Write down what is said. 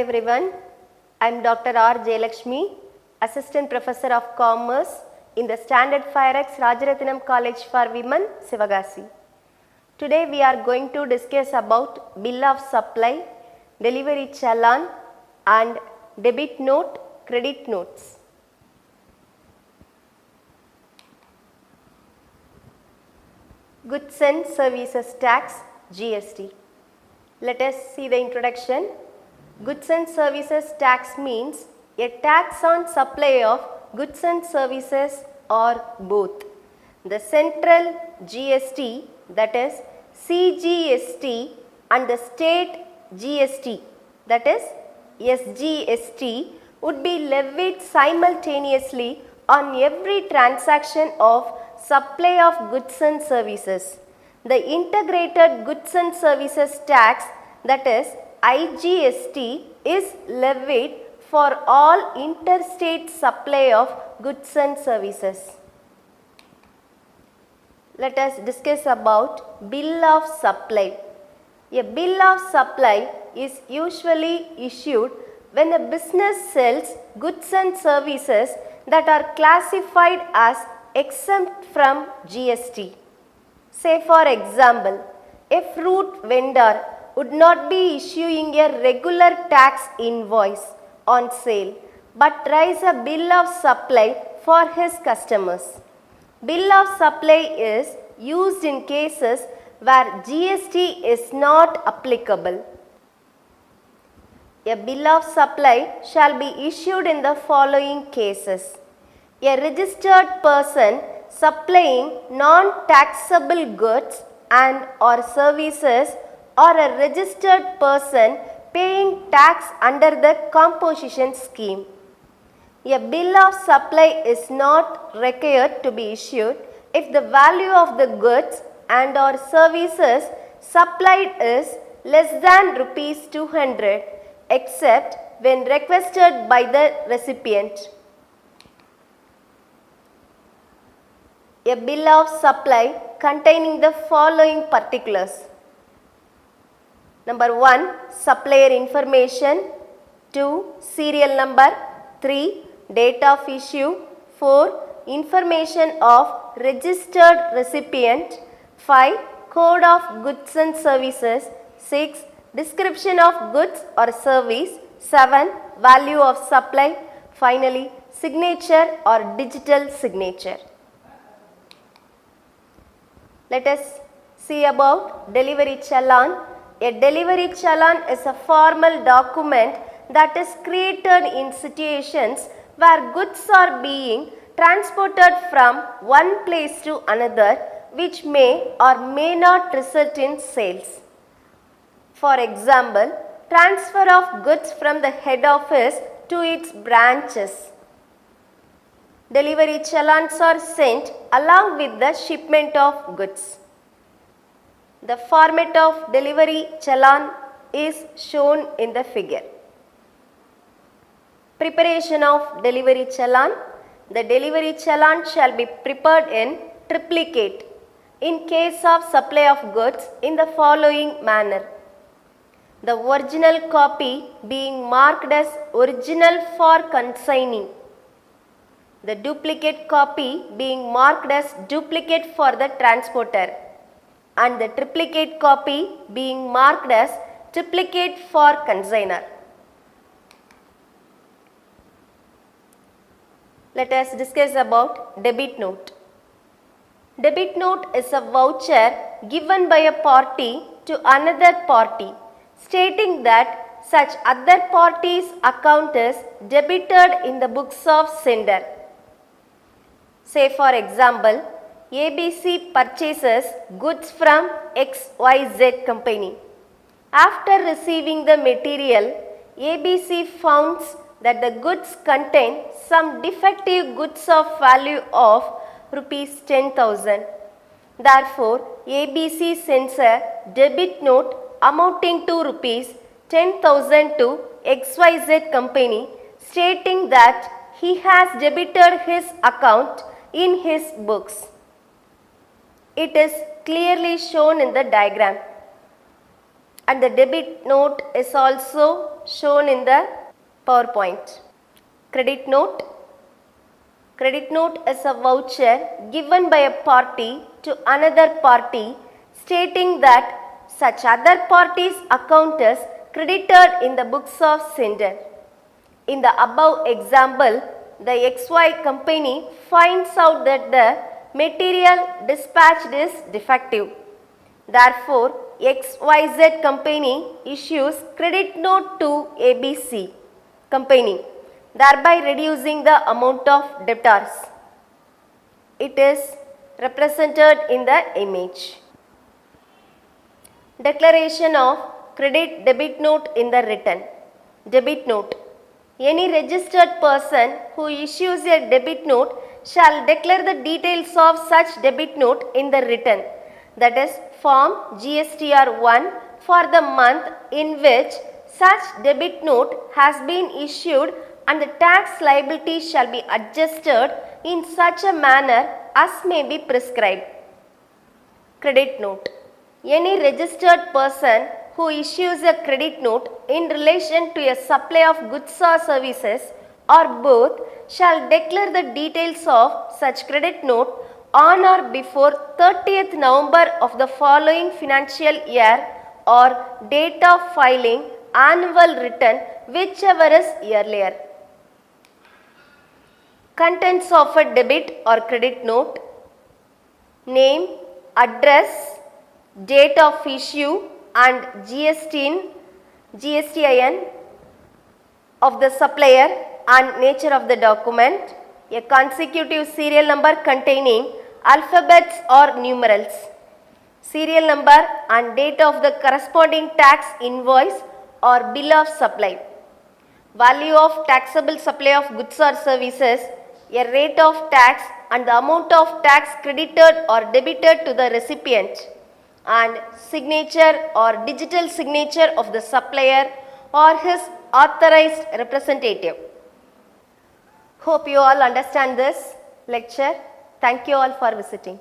everyone, I am Dr.R.Jeyalakshmi, Assistant Professor of Commerce in the Standard 5X Rajarathinam College for Women, Sivagasi. Today we are going to discuss about Bill of Supply, Delivery Challan and Debit Note, Credit Notes. Goods and Services Tax, GST. Let us see the introduction. Goods and Services Tax means a tax on supply of goods and services or both. The central GST, that is CGST, and the state GST, that is SGST, would be levied simultaneously on every transaction of supply of goods and services. The integrated goods and services tax, that is IGST, is levied for all interstate supply of goods and services. Let us discuss about Bill of Supply. A bill of supply is usually issued when a business sells goods and services that are classified as exempt from GST. Say for example, a fruit vendor would not be issuing a regular tax invoice on sale but raise a bill of supply for his customers. Bill of supply is used in cases where GST is not applicable. A bill of supply shall be issued in the following cases. A registered person supplying non-taxable goods and or services, or a registered person paying tax under the composition scheme. A bill of supply is not required to be issued if the value of the goods and or services supplied is less than rupees 200, except when requested by the recipient. A bill of supply containing the following particulars. Number 1, supplier information. 2, serial number. 3, date of issue. 4, information of registered recipient. 5, code of goods and services. 6, description of goods or service. 7, value of supply. Finally, signature or digital signature. Let us see about delivery challan. A delivery challan is a formal document that is created in situations where goods are being transported from one place to another, which may or may not result in sales. For example, transfer of goods from the head office to its branches. Delivery challans are sent along with the shipment of goods. The format of delivery challan is shown in the figure. Preparation of delivery challan. The delivery challan shall be prepared in triplicate in case of supply of goods in the following manner. The original copy being marked as original for consignee. The duplicate copy being marked as duplicate for the transporter, and the triplicate copy being marked as triplicate for consignor. Let us discuss about debit note. Debit note is a voucher given by a party to another party, stating that such other party's account is debited in the books of sender. Say for example, ABC purchases goods from XYZ company. After receiving the material, ABC finds that the goods contain some defective goods of value of rupees 10,000. Therefore, ABC sends a debit note amounting to rupees 10,000 to XYZ company, stating that he has debited his account in his books. It is clearly shown in the diagram, and the debit note is also shown in the PowerPoint. Credit note. Credit note is a voucher given by a party to another party stating that such other party's account is credited in the books of sender. In the above example, the XY company finds out that the material dispatched is defective. Therefore, XYZ company issues credit note to ABC company, thereby reducing the amount of debtors. It is represented in the image. Declaration of credit debit note in the written. Debit note. Any registered person who issues a debit note shall declare the details of such debit note in the written, that is form GSTR 1 for the month in which such debit note has been issued, and the tax liability shall be adjusted in such a manner as may be prescribed. Credit note. Any registered person who issues a credit note in relation to a supply of goods or services or both shall declare the details of such credit note on or before 30th November of the following financial year or date of filing annual return, whichever is earlier. Contents of a debit or credit note: name, address, date of issue and GSTIN of the supplier and nature of the document, a consecutive serial number containing alphabets or numerals, serial number and date of the corresponding tax invoice or bill of supply, value of taxable supply of goods or services, a rate of tax and the amount of tax credited or debited to the recipient, and signature or digital signature of the supplier or his authorized representative. Hope you all understand this lecture. Thank you all for visiting.